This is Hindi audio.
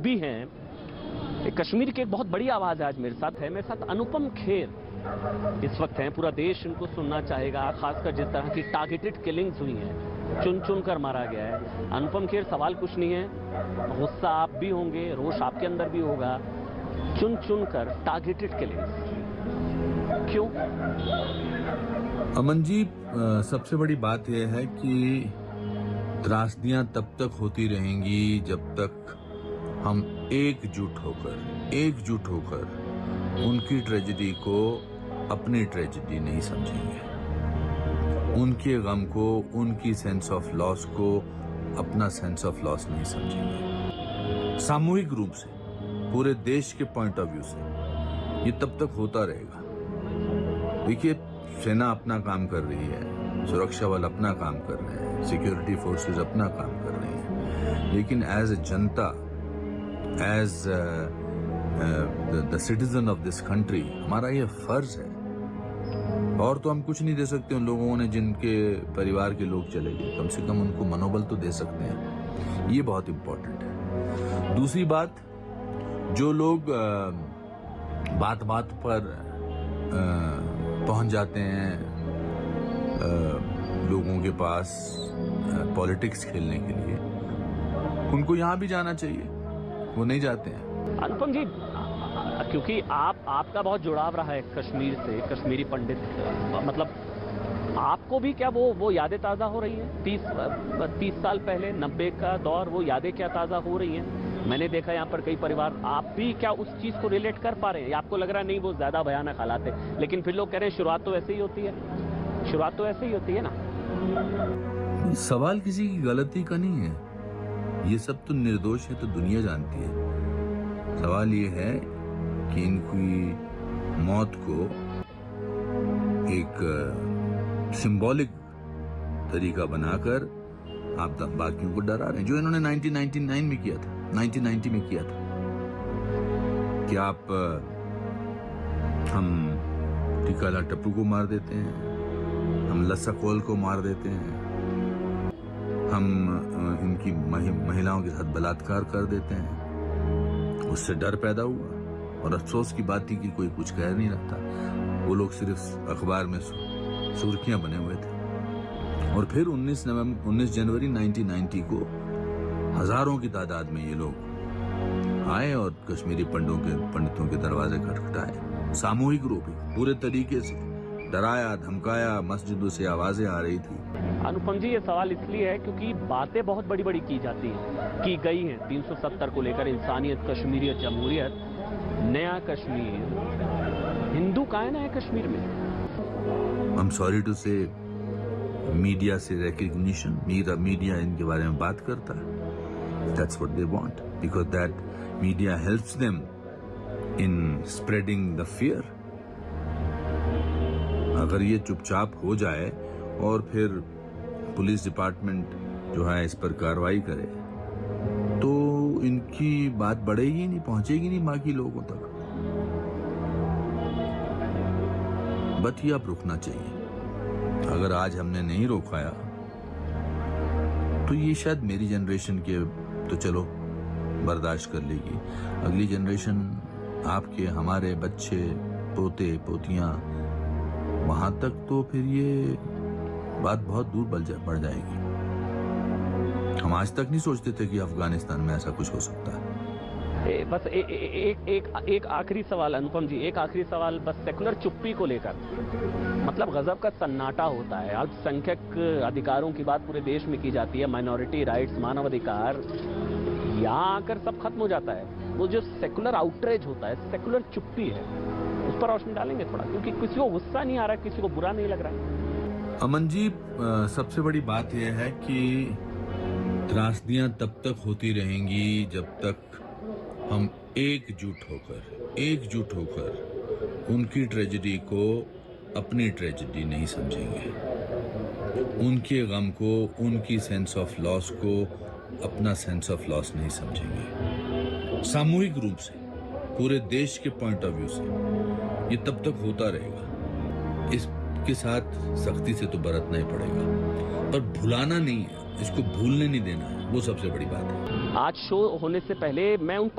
भी हैं। कश्मीर की एक बहुत बड़ी आवाज आज मेरे साथ है, मेरे साथ अनुपम खेर इस वक्त हैं। पूरा देश इनको सुनना चाहेगा, खासकर जिस तरह की टारगेटेड किलिंग्स हुई हैं, चुन चुन कर मारा गया है। अनुपम खेर, सवाल कुछ नहीं है, गुस्सा आप भी होंगे, रोष आपके अंदर भी होगा। चुन चुन कर टारगेटेड किलिंग्स क्यों? अमन जी, सबसे बड़ी बात यह है कि त्रासदियां तब तक होती रहेंगी जब तक हम एकजुट होकर उनकी ट्रेजेडी को अपनी ट्रेजेडी नहीं समझेंगे, उनके गम को, उनकी सेंस ऑफ लॉस को अपना सेंस ऑफ लॉस नहीं समझेंगे। सामूहिक रूप से, पूरे देश के पॉइंट ऑफ व्यू से ये तब तक होता रहेगा। देखिए, सेना अपना काम कर रही है, सुरक्षा बल अपना काम कर रहे हैं, सिक्योरिटी फोर्सेस अपना काम कर रही हैं, लेकिन एज ए जनता, as the citizen of this country, हमारा ये फर्ज है। और तो हम कुछ नहीं दे सकते उन लोगों ने जिनके परिवार के लोग चले गए, कम से कम उनको मनोबल तो दे सकते हैं। ये बहुत इंपॉर्टेंट है। दूसरी बात, जो लोग बात बात पर पहुंच जाते हैं लोगों के पास पॉलिटिक्स खेलने के लिए, उनको यहां भी जाना चाहिए, वो नहीं जाते हैं। अनुपम जी, क्योंकि आपका बहुत जुड़ाव रहा है कश्मीर से, कश्मीरी पंडित, मतलब आपको भी क्या वो यादें ताज़ा हो रही हैं? 30 साल पहले 90 का दौर, वो यादें क्या ताज़ा हो रही हैं? मैंने देखा यहाँ पर कई परिवार, आप भी क्या उस चीज़ को रिलेट कर पा रहे हैं? आपको लग रहा नहीं वो ज़्यादा भयानक हालात है, लेकिन फिर लोग कह रहे हैं शुरुआत तो ऐसे ही होती है, शुरुआत तो ऐसे ही होती है ना। सवाल किसी की गलती का नहीं है, ये सब तो निर्दोष है तो दुनिया जानती है। सवाल ये है कि इनकी मौत को एक सिंबॉलिक तरीका बनाकर आप बाकियों को डरा रहे हैं, जो इन्होंने 1999 में किया था, 1990 में किया था कि हम टिकाला टप्पू को मार देते हैं, हम लस्सा कोल को मार देते हैं, हम इनकी महिलाओं के साथ बलात्कार कर देते हैं। उससे डर पैदा हुआ और अफसोस की बात थी कि कोई कुछ कह नहीं रहा था, वो लोग सिर्फ अखबार में सुर्खियां बने हुए थे। और फिर 19 जनवरी 1990 को हजारों की तादाद में ये लोग आए और कश्मीरी पंडितों के दरवाजे खटखटाए, सामूहिक रूप में, पूरे तरीके से डराया, धमकाया, मस्जिदों से आवाजें आ रही थी। अनुपम जी, ये सवाल इसलिए है क्योंकि बातें बहुत बड़ी बड़ी की जाती हैं, की गई हैं 370 को लेकर, इंसानियत, कश्मीरियत, जमहूरियत, नया कश्मीर। हिंदू कहाँ है नया कश्मीर में? आई एम सॉरी टू से, मीडिया से रिकग्निशन, मीडिया इनके बारे में बात करता है। That's what they want, because that media helps them in spreading the fear. अगर ये चुपचाप हो जाए और फिर पुलिस डिपार्टमेंट जो है इस पर कार्रवाई करे, तो इनकी बात बढ़ेगी नहीं, पहुंचेगी नहीं बाकी लोगों तक। बट ये अब रुकना चाहिए। अगर आज हमने नहीं रोकाया तो ये शायद मेरी जनरेशन के तो चलो बर्दाश्त कर लेगी, अगली जनरेशन, आपके, हमारे बच्चे, पोते पोतियां, वहां तक तो फिर ये बात बहुत दूर बढ़ जाएगी। हम आज तक नहीं सोचते थे कि अफगानिस्तान में ऐसा कुछ हो सकता है। बस एक आखिरी सवाल अनुपम जी, एक आखिरी सवाल बस सेकुलर चुप्पी को लेकर। मतलब गजब का सन्नाटा होता है, अल्पसंख्यक अधिकारों की बात पूरे देश में की जाती है, माइनॉरिटी राइट्स, मानवाधिकार, यहाँ आकर सब खत्म हो जाता है। वो जो सेकुलर आउटरीच होता है, सेकुलर चुप्पी है, उस पर रोशनी डालेंगे थोड़ा, क्योंकि किसी को गुस्सा नहीं आ रहा, किसी को बुरा नहीं लग रहा। अमन जी, सबसे बड़ी बात यह है कि त्रासदियां तब तक होती रहेंगी जब तक हम एकजुट होकर उनकी ट्रेजेडी को अपनी ट्रेजेडी नहीं समझेंगे, उनके गम को, उनकी सेंस ऑफ लॉस को अपना सेंस ऑफ लॉस नहीं समझेंगे। सामूहिक रूप से, पूरे देश के पॉइंट ऑफ व्यू से ये तब तक होता रहेगा। इसके साथ सख्ती से तो बरतना ही पड़ेगा, पर भुलाना नहीं है, इसको भूलने नहीं देना है, वो सबसे बड़ी बात है। आज शो होने से पहले मैं उन